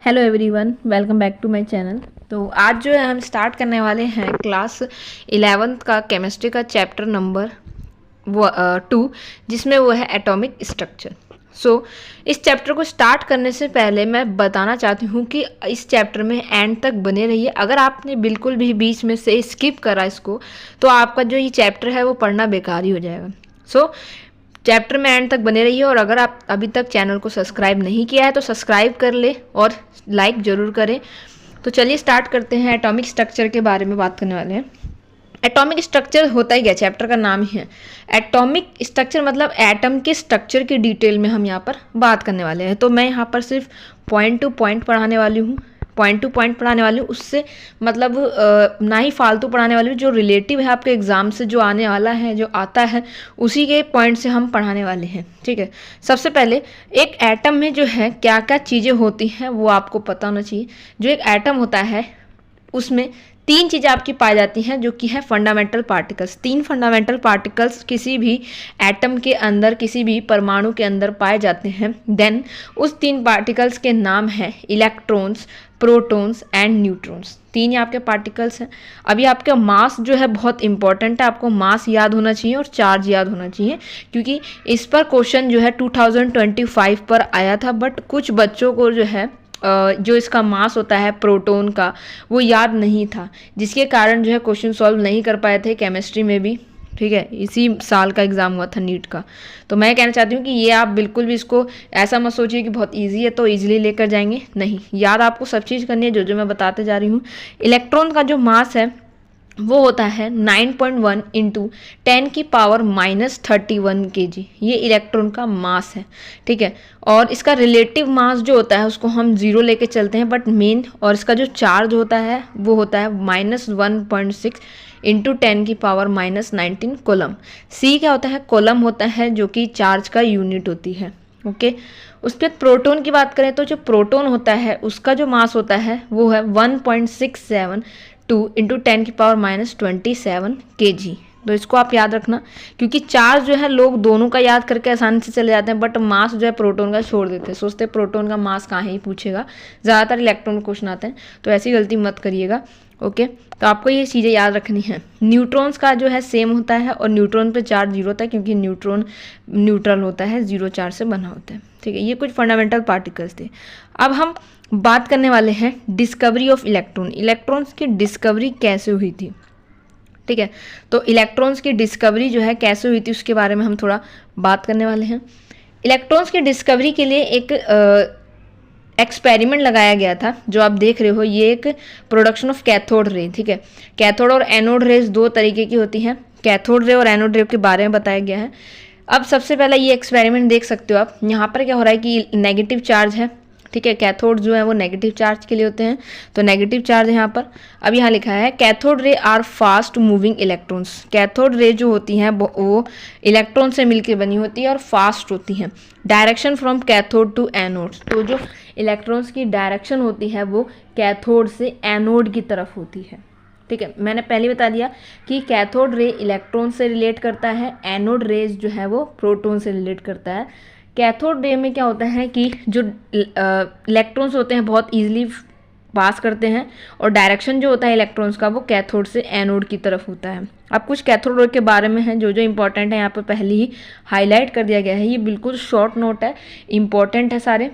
Hello everyone, welcome back to my channel. तो आज जो है हम स्टार्ट करने वाले हैं क्लास 11th का केमिस्ट्री का चैप्टर नंबर 2, जिसमें वो है एटॉमिक स्ट्रक्चर। इस चैप्टर को स्टार्ट करने से पहले मैं बताना चाहती हूँ कि इस चैप्टर में एंड तक बने रहिए। अगर आपने बिल्कुल भी बीच में से स्किप करा इसको, तो आपका जो ये चैप्टर है वो पढ़ना बेकार ही हो जाएगा। चैप्टर में एंड तक बने रहिए। और अगर आप अभी तक चैनल को सब्सक्राइब नहीं किया है तो सब्सक्राइब कर ले और लाइक ज़रूर करें। तो चलिए स्टार्ट करते हैं। एटॉमिक स्ट्रक्चर के बारे में बात करने वाले हैं। एटॉमिक स्ट्रक्चर होता ही क्या, चैप्टर का नाम ही है एटॉमिक स्ट्रक्चर, मतलब एटम के स्ट्रक्चर की डिटेल में हम यहाँ पर बात करने वाले हैं। तो मैं यहाँ पर सिर्फ पॉइंट टू पॉइंट पढ़ाने वाली हूँ, उससे मतलब ना ही फालतू पढ़ाने वाली हूँ। जो रिलेटिव है आपके एग्जाम से, जो आने वाला है, जो आता है, उसी के पॉइंट से हम पढ़ाने वाले हैं। ठीक है, सबसे पहले एक एटम में जो है क्या क्या चीज़ें होती हैं वो आपको पता होना चाहिए। जो एक एटम होता है उसमें 3 चीज़ें आपकी पाई जाती हैं, जो कि है फंडामेंटल पार्टिकल्स। 3 फंडामेंटल पार्टिकल्स किसी भी एटम के अंदर, किसी भी परमाणु के अंदर पाए जाते हैं। देन उस 3 पार्टिकल्स के नाम हैं इलेक्ट्रॉन्स, प्रोटॉन्स एंड न्यूट्रॉन्स। 3 ही आपके पार्टिकल्स हैं। अभी आपका मास जो है बहुत इंपॉर्टेंट है, आपको मास याद होना चाहिए और चार्ज याद होना चाहिए, क्योंकि इस पर क्वेश्चन जो है 2025 पर आया था। बट कुछ बच्चों को जो है जो इसका मास होता है प्रोटॉन का, वो याद नहीं था, जिसके कारण जो है क्वेश्चन सॉल्व नहीं कर पाए थे केमिस्ट्री में भी। ठीक है, इसी साल का एग्ज़ाम हुआ था नीट का। तो मैं कहना चाहती हूँ कि ये आप बिल्कुल भी इसको ऐसा मत सोचिए कि बहुत इजी है तो इजीली लेकर जाएंगे, नहीं, याद आपको सब चीज़ करनी है जो जो मैं बताते जा रही हूँ। इलेक्ट्रॉन का जो मास है वो होता है 9.1 इंटू 10 की पावर -31 kg। ये इलेक्ट्रॉन का मास है। ठीक है, और इसका रिलेटिव मास जो होता है उसको हम 0 लेके चलते हैं, बट मेन, और इसका जो चार्ज होता है वो होता है -1.6 इंटू 10 की पावर -19 कोलम। सी क्या होता है? कोलम होता है, जो कि चार्ज का यूनिट होती है। ओके, उसके बाद प्रोटॉन की बात करें तो जो प्रोटॉन होता है उसका जो मास होता है वो है 1.672 इंटू 10 की पावर -27 kg। तो इसको आप याद रखना, क्योंकि चार्ज जो है लोग दोनों का याद करके आसानी से चले जाते हैं, बट मास जो है प्रोटॉन का छोड़ देते हैं, सोचते हैं प्रोटॉन का मास कहाँ ही पूछेगा। ज़्यादातर इलेक्ट्रॉन क्वेश्चन आते हैं, तो ऐसी गलती मत करिएगा। ओके, तो आपको ये चीज़ें याद रखनी है। न्यूट्रॉन्स का जो है सेम होता है, और न्यूट्रॉन पे चार्ज 0 होता है, क्योंकि न्यूट्रॉन न्यूट्रल होता है, 0 चार्ज से बना होता है। ठीक है, ये कुछ फंडामेंटल पार्टिकल्स थे। अब हम बात करने वाले हैं डिस्कवरी ऑफ इलेक्ट्रॉन। इलेक्ट्रॉन्स की डिस्कवरी कैसे हुई थी? ठीक है, तो इलेक्ट्रॉन्स की डिस्कवरी जो है कैसे हुई थी उसके बारे में हम थोड़ा बात करने वाले हैं। इलेक्ट्रॉन्स की डिस्कवरी के लिए एक एक्सपेरिमेंट लगाया गया था, जो आप देख रहे हो, ये एक प्रोडक्शन ऑफ कैथोड रे। ठीक है, कैथोड और एनोड रेज 2 तरीके की होती हैं। कैथोड रे और एनोड रे के बारे में बताया गया है। अब सबसे पहला ये एक्सपेरिमेंट देख सकते हो आप। यहाँ पर क्या हो रहा है कि नेगेटिव चार्ज है। ठीक है, कैथोड जो है वो नेगेटिव चार्ज के लिए होते हैं, तो नेगेटिव चार्ज है यहाँ पर। अब यहाँ लिखा है cathode ray are fast moving electrons. Cathode ray जो होती हैं वो इलेक्ट्रॉन से मिलकर बनी होती है और फास्ट होती हैं। Direction from cathode to anode, तो जो इलेक्ट्रॉन्स की डायरेक्शन होती है वो कैथोड से एनोड की तरफ होती है। ठीक है, मैंने पहले बता दिया कि कैथोड रे इलेक्ट्रॉन से रिलेट करता है, एनोड रेज जो है वो प्रोटॉन से रिलेट करता है। कैथोड रे में क्या होता है कि जो इलेक्ट्रॉन्स होते हैं बहुत इजीली पास करते हैं, और डायरेक्शन जो होता है इलेक्ट्रॉन्स का वो कैथोड से एनोड की तरफ होता है। अब कुछ कैथोड रे के बारे में है जो जो इंपॉर्टेंट है यहाँ पर पहले ही हाईलाइट कर दिया गया है। ये बिल्कुल शॉर्ट नोट है, इंपॉर्टेंट है सारे।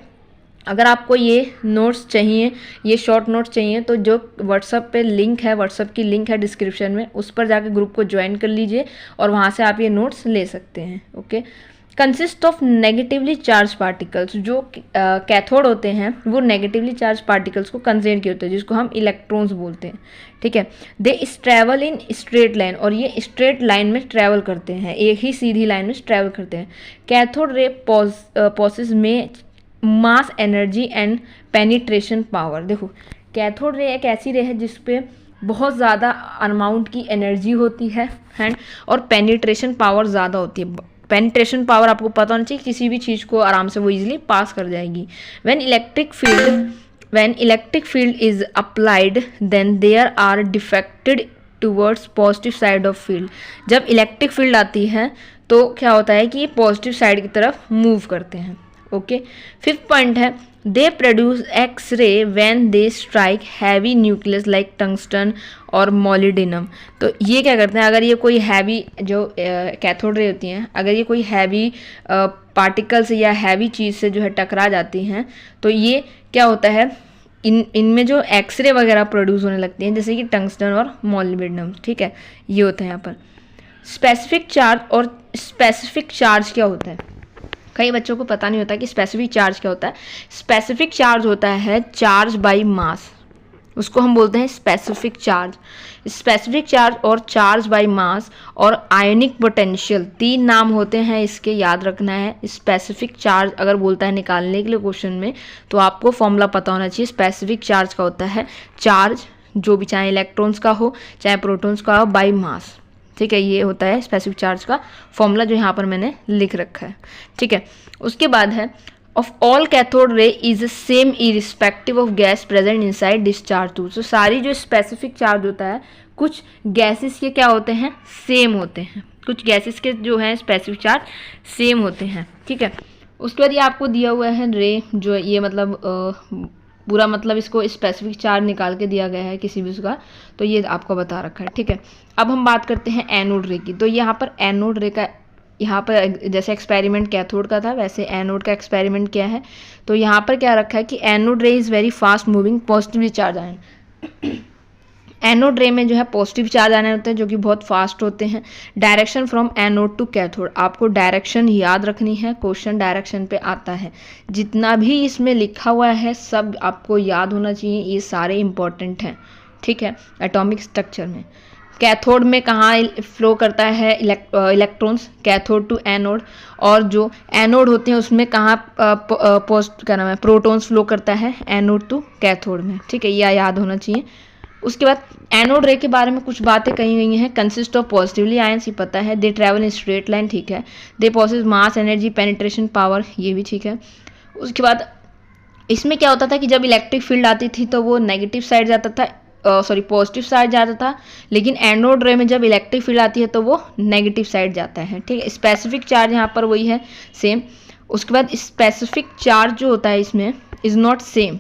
अगर आपको ये नोट्स चाहिए, ये शॉर्ट नोट्स चाहिए, तो जो व्हाट्सअप पे लिंक है, व्हाट्सअप की लिंक है डिस्क्रिप्शन में, उस पर जाकर ग्रुप को ज्वाइन कर लीजिए और वहाँ से आप ये नोट्स ले सकते हैं। Okay, consist of negatively charge particles. जो कैथोड होते हैं वो नेगेटिवली चार्ज पार्टिकल्स को कंसेंट किए होते हैं, जिसको हम इलेक्ट्रॉन्स बोलते हैं। ठीक है, they travel in straight line, और ये स्ट्रेट लाइन में ट्रैवल करते हैं, एक ही सीधी लाइन में ट्रैवल करते हैं। कैथोड रे पॉसेस में मास, एनर्जी एंड पेनिट्रेशन पावर। देखो, कैथोड रे एक ऐसी रे है जिसपे बहुत ज़्यादा अमाउंट की एनर्जी होती है एंड और पेनिट्रेशन पावर ज़्यादा होती है। पेनिट्रेशन पावर आपको पता होना चाहिए, किसी भी चीज़ को आराम से वो इजीली पास कर जाएगी। When electric field is applied then there are defected towards positive side of field. जब इलेक्ट्रिक फील्ड आती है तो क्या होता है कि ये पॉजिटिव साइड की तरफ मूव करते हैं। ओके। फिफ्थ पॉइंट है they produce X ray when they strike heavy nucleus like tungsten और मोलिडिनम। तो ये क्या करते हैं, अगर ये कोई हैवी जो कैथोड रे होती हैं, अगर ये कोई हैवी पार्टिकल्स या हैवी चीज़ से जो है टकरा जाती हैं, तो ये क्या होता है, इनमें जो एक्सरे वगैरह प्रोड्यूस होने लगती हैं, जैसे कि टंगस्टन और मोलिब्डेनम। ठीक है, ये होता है यहाँ पर। स्पेसिफिक चार्ज और स्पेसिफिक चार्ज क्या होता है, कई बच्चों को पता नहीं होता कि स्पेसिफिक चार्ज क्या होता है। स्पेसिफिक चार्ज होता है चार्ज बाय मास, उसको हम बोलते हैं स्पेसिफिक चार्ज। स्पेसिफिक चार्ज और चार्ज बाय मास और आयनिक पोटेंशियल, तीन नाम होते हैं इसके, याद रखना है। स्पेसिफिक चार्ज अगर बोलता है निकालने के लिए क्वेश्चन में, तो आपको फॉर्मूला पता होना चाहिए। स्पेसिफिक चार्ज का होता है चार्ज, जो भी चाहे इलेक्ट्रॉन्स का हो चाहे प्रोटॉन्स का हो, बाय मास। ठीक है, ये होता है स्पेसिफिक चार्ज का फॉर्मूला जो यहाँ पर मैंने लिख रखा है। ठीक है, उसके बाद है of all cathode ray is same irrespective of gas present inside discharge tube. तो सारी जो स्पेसिफिक चार्ज होता है, कुछ गैसेस के क्या होते हैं, सेम होते हैं, कुछ गैसेस के जो हैं स्पेसिफिक चार्ज सेम होते हैं। ठीक है, उसके बाद ये आपको दिया हुआ है रे, जो ये मतलब पूरा मतलब इसको स्पेसिफिक चार्ज निकाल के दिया गया है किसी भी उसका, तो ये आपको बता रखा है। ठीक है, अब हम बात करते हैं एनोड रे की। तो यहाँ पर एनोड रे का, यहाँ पर जैसे एक्सपेरिमेंट कैथोड का था, वैसे एनोड का एक्सपेरिमेंट क्या है। तो यहाँ पर क्या रखा है कि एनोड रे is very fast moving positively charge ion. Anode रे में जो है पॉजिटिव चार्ज आने होते हैं जो कि बहुत फास्ट होते हैं। Direction from anode to cathode, आपको डायरेक्शन याद रखनी है, क्वेश्चन डायरेक्शन पे आता है। जितना भी इसमें लिखा हुआ है सब आपको याद होना चाहिए, ये सारे इंपॉर्टेंट हैं। ठीक है, एटॉमिक स्ट्रक्चर में कैथोड में कहाँ फ्लो करता है इलेक्ट्रॉन्स, कैथोड टू एनोड, और जो एनोड होते हैं उसमें कहाँ पोस्ट क्या नाम है, प्रोटॉन्स फ्लो करता है एनोड टू कैथोड में। ठीक है, यह याद होना चाहिए। उसके बाद एनोड रे के बारे में कुछ बातें कही गई हैं। कंसिस्ट ऑफ पॉजिटिवली आयंस, ये पता है। They travel in straight line, ठीक है। They possess mass energy penetration power, ये भी ठीक है। उसके बाद इसमें क्या होता था कि जब इलेक्ट्रिक फील्ड आती थी तो वो नेगेटिव साइड जाता था, पॉजिटिव साइड जाता था, लेकिन एनोड रे में जब इलेक्ट्रिक फील्ड आती है तो वो नेगेटिव साइड जाता है। ठीक है, स्पेसिफिक चार्ज यहाँ पर वही है, सेम। उसके बाद स्पेसिफिक चार्ज जो होता है इसमें इज़ नॉट सेम।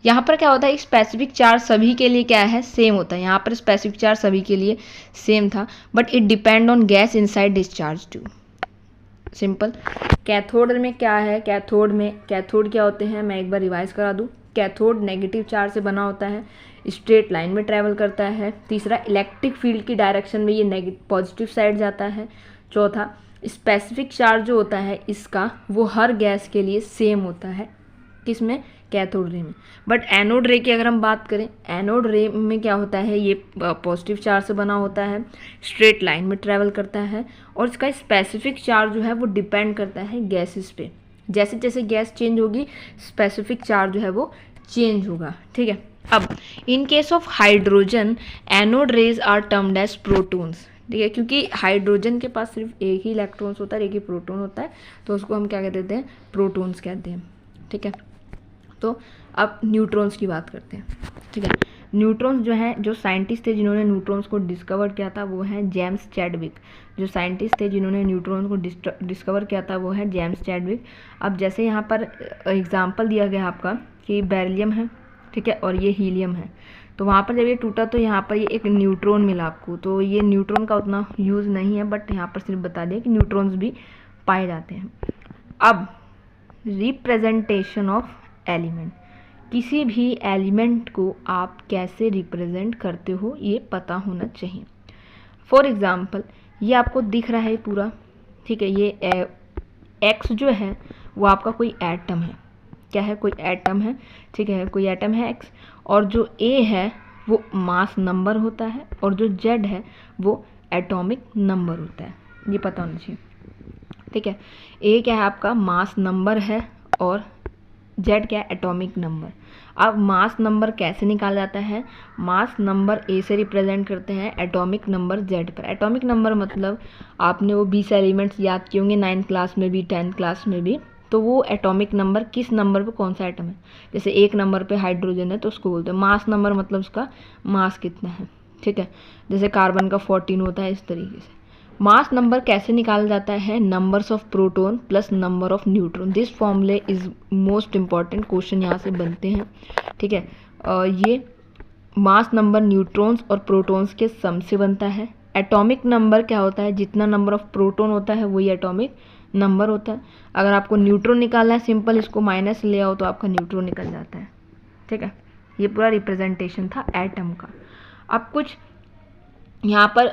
यहाँ पर क्या होता है, स्पेसिफिक चार्ज सभी के लिए क्या है, सेम होता है। यहाँ पर स्पेसिफिक चार्ज सभी के लिए सेम था, but it depend on gas inside discharge tube. Simple. Cathode में क्या है, कैथोड क्या होते हैं, मैं एक बार रिवाइज करा दूँ। कैथोड नेगेटिव चार्ज से बना होता है, स्ट्रेट लाइन में ट्रैवल करता है। तीसरा, इलेक्ट्रिक फील्ड की डायरेक्शन में ये पॉजिटिव साइड जाता है। चौथा, स्पेसिफिक चार्ज जो होता है इसका वो हर गैस के लिए सेम होता है, किसमें, कैथोड रे में। बट एनोड रे की अगर हम बात करें, एनोड रे में क्या होता है, ये पॉजिटिव चार्ज से बना होता है, स्ट्रेट लाइन में ट्रैवल करता है, और इसका स्पेसिफिक चार्ज जो है वो डिपेंड करता है गैसेस पे। जैसे जैसे गैस चेंज होगी स्पेसिफिक चार्ज जो है वो चेंज होगा। ठीक है, अब in case of hydrogen anode rays are termed as protons. ठीक है, क्योंकि हाइड्रोजन के पास सिर्फ एक ही इलेक्ट्रॉन्स होता है, एक ही प्रोटॉन होता है, तो उसको हम क्या कहते हैं, प्रोटॉन्स कहते हैं। ठीक है, तो अब न्यूट्रॉन्स की बात करते हैं। ठीक है, न्यूट्रॉन्स जो है, जो साइंटिस्ट थे जिन्होंने न्यूट्रॉन्स को डिस्कवर किया था वो है जेम्स चैडविक। जो साइंटिस्ट थे जिन्होंने न्यूट्रॉन को डिस्कवर किया था वो है जेम्स चैडविक। अब जैसे यहाँ पर एग्जांपल दिया गया आपका कि बेरिलियम है, ठीक है, और ये हीलियम है, तो वहाँ पर जब ये टूटा तो यहाँ पर ये एक न्यूट्रॉन मिला आपको। तो ये न्यूट्रॉन का उतना यूज़ नहीं है, बट यहाँ पर सिर्फ बता दिया कि न्यूट्रॉन्स भी पाए जाते हैं। अब रिप्रेजेंटेशन ऑफ एलिमेंट, किसी भी एलिमेंट को आप कैसे रिप्रेजेंट करते हो ये पता होना चाहिए। फॉर एग्जांपल ये आपको दिख रहा है पूरा, ठीक है, ये एक्स जो है वो आपका कोई एटम है, क्या है, कोई एटम है। ठीक है, कोई एटम है एक्स, और जो ए है वो मास नंबर होता है, और जो जेड है वो एटॉमिक नंबर होता है, ये पता होना चाहिए। ठीक है, ए क्या है आपका मास नंबर है, और जेड क्या है, एटॉमिक नंबर। अब मास नंबर कैसे निकाला जाता है, मास नंबर ए से रिप्रेजेंट करते हैं, एटॉमिक नंबर जेड पर। एटॉमिक नंबर मतलब आपने वो 20 एलिमेंट्स याद किए होंगे 9th क्लास में भी 10th क्लास में भी, तो वो एटॉमिक नंबर किस नंबर पे कौन सा एटम है। जैसे 1 नंबर पे हाइड्रोजन है तो उसको बोलते हैं मास नंबर, मतलब उसका मास कितना है। ठीक है, जैसे कार्बन का 14 होता है, इस तरीके से। मास नंबर कैसे निकाला जाता है? Numbers of proton plus number of neutron. This फॉर्मूले इज मोस्ट इंपॉर्टेंट क्वेश्चन यहाँ से बनते हैं, ठीक है। ये मास नंबर न्यूट्रॉन्स और प्रोटॉन्स के सम से बनता है। एटॉमिक नंबर क्या होता है? जितना नंबर ऑफ प्रोटॉन होता है वही एटॉमिक नंबर होता है। अगर आपको न्यूट्रॉन निकालना है, सिंपल इसको माइनस ले आओ तो आपका न्यूट्रॉन निकल जाता है, ठीक है। ये पूरा रिप्रेजेंटेशन था एटम का। अब कुछ यहाँ पर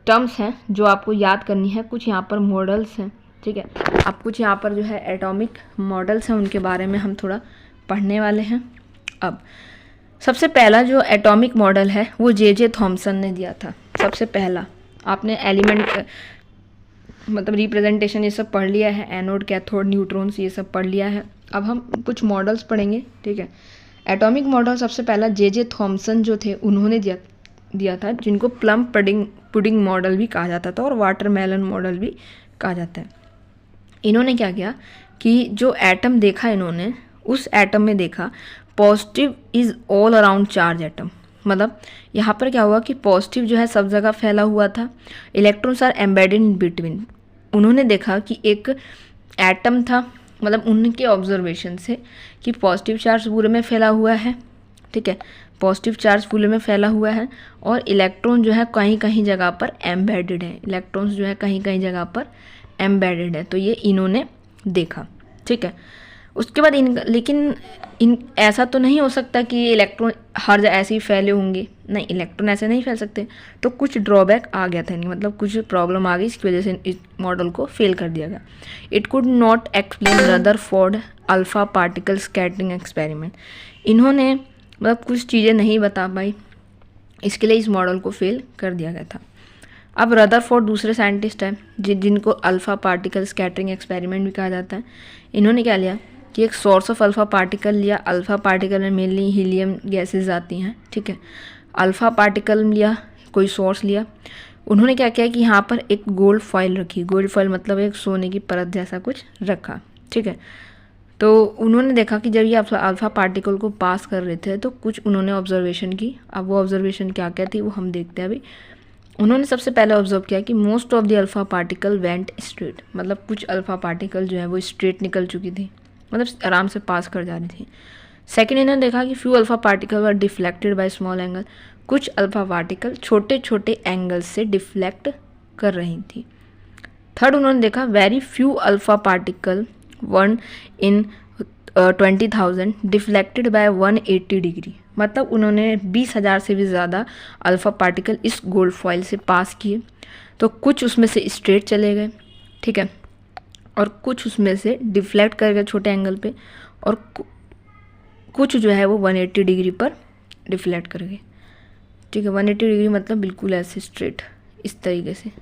टर्म्स हैं जो आपको याद करनी है, कुछ यहाँ पर मॉडल्स हैं, ठीक है। अब कुछ यहाँ पर जो है एटॉमिक मॉडल्स हैं, उनके बारे में हम थोड़ा पढ़ने वाले हैं। अब सबसे पहला जो एटॉमिक मॉडल है वो जे थॉमसन ने दिया था। सबसे पहला आपने एलिमेंट मतलब रिप्रेजेंटेशन ये सब पढ़ लिया है, एनोड कैथोड न्यूट्रॉन्स ये सब पढ़ लिया है। अब हम कुछ मॉडल्स पढ़ेंगे, ठीक है। एटॉमिक मॉडल सबसे पहला जे थॉमसन जो थे उन्होंने दिया था, जिनको प्लम पुडिंग मॉडल भी कहा जाता था और वाटरमेलन मॉडल भी कहा जाता है। इन्होंने क्या किया कि जो एटम देखा इन्होंने, उस एटम में देखा positive is all around charge atom. मतलब यहाँ पर क्या हुआ कि पॉजिटिव जो है सब जगह फैला हुआ था, electrons are embedded in between. उन्होंने देखा कि एक एटम था, मतलब उनके ऑब्जर्वेशन से कि पॉजिटिव चार्ज पूरे में फैला हुआ है, ठीक है, पॉजिटिव चार्ज पूरे में फैला हुआ है और इलेक्ट्रॉन जो है कहीं कहीं जगह पर एम्बेडेड है, इलेक्ट्रॉन्स जो है कहीं कहीं जगह पर एम्बेडेड है। तो ये इन्होंने देखा, ठीक है। उसके बाद लेकिन ऐसा तो नहीं हो सकता कि इलेक्ट्रॉन हर जगह ऐसे ही फैले होंगे, नहीं, इलेक्ट्रॉन ऐसे नहीं फैल सकते। तो कुछ ड्रॉबैक आ गया था, मतलब कुछ प्रॉब्लम आ गई, इसकी वजह से इस मॉडल को फेल कर दिया गया। It could not explain Rutherford alpha particle scattering experiment. इन्होंने मतलब कुछ चीज़ें नहीं बता पाई, इसके लिए इस मॉडल को फेल कर दिया गया था। अब रदरफोर्ड दूसरे साइंटिस्ट हैं जिनको अल्फा पार्टिकल स्कैटरिंग एक्सपेरिमेंट भी कहा जाता है। इन्होंने क्या लिया कि एक सोर्स ऑफ अल्फा पार्टिकल लिया। अल्फा पार्टिकल में मेनली हीलियम गैसेस आती हैं, ठीक है। अल्फा पार्टिकल लिया, कोई सोर्स लिया। उन्होंने क्या किया कि यहाँ पर एक गोल्ड फॉइल रखी। गोल्ड फॉइल मतलब एक सोने की परत जैसा कुछ रखा, ठीक है। तो उन्होंने देखा कि जब ये अल्फा पार्टिकल को पास कर रहे थे तो कुछ उन्होंने ऑब्जर्वेशन की। अब वो ऑब्जर्वेशन क्या क्या थी वो हम देखते हैं अभी। उन्होंने सबसे पहले ऑब्जर्व किया कि most of the alpha particle went straight, मतलब कुछ अल्फा पार्टिकल जो है वो स्ट्रेट निकल चुकी थी, मतलब आराम से पास कर जा रही थी। सेकेंड, इन्होंने देखा कि few alpha particle were deflected by small angle, कुछ अल्फा पार्टिकल छोटे छोटे एंगल से डिफ्लेक्ट कर रही थी। थर्ड, उन्होंने देखा very few alpha particle 1 in 20,000 deflected by 180 degree, मतलब उन्होंने 20,000 से भी ज़्यादा अल्फा पार्टिकल इस गोल्ड फॉइल से पास किए। तो कुछ उसमें से स्ट्रेट चले गए, ठीक है, और कुछ उसमें से डिफ्लेक्ट कर गए छोटे एंगल पे, और कुछ जो है वो 180 डिग्री पर डिफ्लेक्ट कर गए, ठीक है। 180 डिग्री मतलब बिल्कुल ऐसे स्ट्रेट इस तरीके से,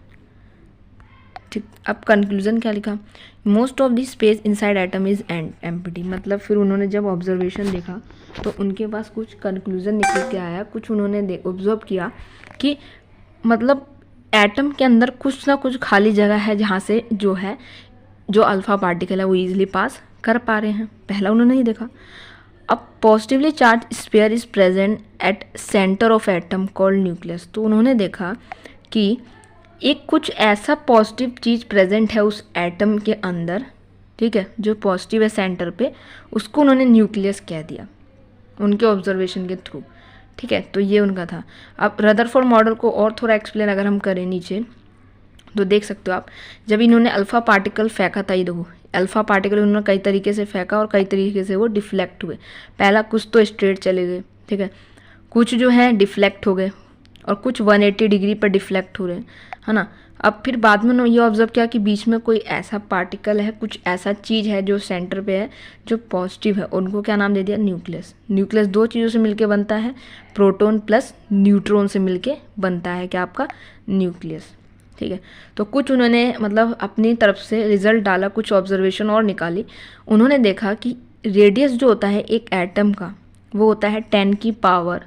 ठीक। अब कंक्लूजन क्या लिखा? Most of the space inside atom is empty, मतलब फिर उन्होंने जब ऑब्जर्वेशन देखा तो उनके पास कुछ कंक्लूजन निकल के आया। कुछ उन्होंने ऑब्जर्व किया कि मतलब एटम के अंदर कुछ ना कुछ खाली जगह है जहाँ से जो अल्फा पार्टिकल है वो ईजिली पास कर पा रहे हैं। पहला उन्होंने ही देखा। अब positively charge sphere is present at centre of atom called nucleus, तो उन्होंने देखा कि एक कुछ ऐसा पॉजिटिव चीज़ प्रेजेंट है उस एटम के अंदर, ठीक है, जो पॉजिटिव है सेंटर पे, उसको उन्होंने न्यूक्लियस कह दिया उनके ऑब्जर्वेशन के थ्रू, ठीक है। तो ये उनका था। अब रदरफोर्ड मॉडल को और थोड़ा एक्सप्लेन अगर हम करें नीचे तो देख सकते हो आप, जब इन्होंने अल्फा पार्टिकल फेंका था, ये देखो अल्फा पार्टिकल उन्होंने कई तरीके से फेंका और कई तरीके से वो डिफ्लेक्ट हुए। पहला कुछ तो स्ट्रेट चले गए, ठीक है, कुछ जो है डिफ्लेक्ट हो गए और कुछ 180 डिग्री पर डिफ्लेक्ट हो रहे हैं, है ना। अब फिर बाद में उन्होंने ये ऑब्जर्व किया कि बीच में कोई ऐसा पार्टिकल है, कुछ ऐसा चीज़ है जो सेंटर पे है जो पॉजिटिव है, उनको क्या नाम दे दिया? न्यूक्लियस। न्यूक्लियस दो चीज़ों से मिलके बनता है, प्रोटॉन प्लस न्यूट्रॉन से मिलके बनता है क्या आपका? न्यूक्लियस, ठीक है। तो कुछ उन्होंने मतलब अपनी तरफ से रिजल्ट डाला, कुछ ऑब्जर्वेशन और निकाली। उन्होंने देखा कि रेडियस जो होता है एक एटम का वो होता है 10 की पावर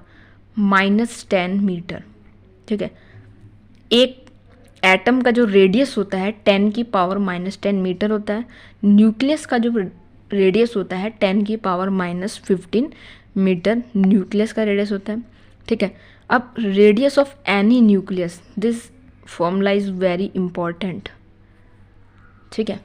-10 मीटर, ठीक है। एक एटम का जो रेडियस होता है 10 की पावर -10 मीटर होता है। न्यूक्लियस का जो रेडियस होता है 10 की पावर -15 मीटर न्यूक्लियस का रेडियस होता है, ठीक है। अब radius of any nucleus, this formula is very important, ठीक है।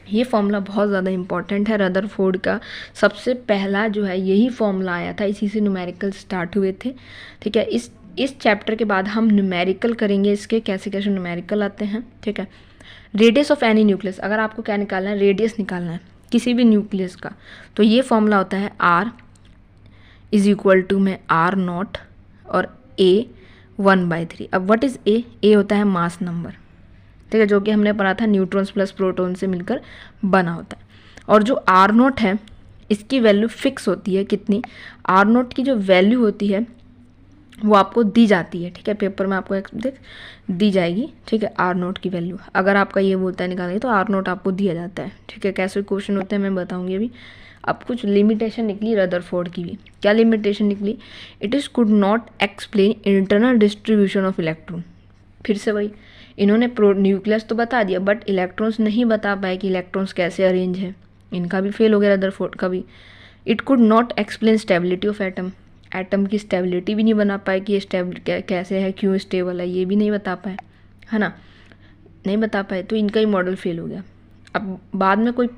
ये फॉर्मूला बहुत ज़्यादा इंपॉर्टेंट है। रदरफोर्ड का सबसे पहला जो है यही फॉर्मूला आया था, इसी से न्यूमेरिकल स्टार्ट हुए थे, ठीक है। इस चैप्टर के बाद हम न्यूमेरिकल करेंगे, इसके कैसे कैसे न्यूमेरिकल आते हैं, ठीक है। रेडियस ऑफ एनी न्यूक्लियस, अगर आपको क्या निकालना है, रेडियस निकालना है किसी भी न्यूक्लियस का, तो ये फॉर्मूला होता है R इज इक्वल टू में R0 और A 1/3। अब व्हाट इज़ A होता है मास नंबर, ठीक है, जो कि हमने पढ़ा था न्यूट्रॉन्स प्लस प्रोटॉन से मिलकर बना होता है। और जो R0 है इसकी वैल्यू फिक्स होती है, कितनी, R0 की जो वैल्यू होती है वो आपको दी जाती है, ठीक है, पेपर में आपको दी जाएगी, ठीक है, R0 की वैल्यू। अगर आपका ये बोलता है निकालेंगे तो R0 आपको दिया जाता है, ठीक है। कैसे क्वेश्चन होते हैं मैं बताऊंगी अभी। अब कुछ लिमिटेशन निकली रदरफोर्ड की भी। क्या लिमिटेशन निकली, it is could not explain internal distribution of electron. फिर से वही, इन्होंने न्यूक्लियस तो बता दिया बट इलेक्ट्रॉन्स नहीं बता पाए कि इलेक्ट्रॉन्स कैसे अरेंज है, इनका भी फेल हो गया रदरफोर्ड का भी। It could not explain stability of atom की स्टेबिलिटी भी नहीं बना पाए कि ये कैसे है, क्यों स्टेबल है, ये भी नहीं बता पाए, है ना, नहीं बता पाए, तो इनका ही मॉडल फेल हो गया। अब बाद में कोई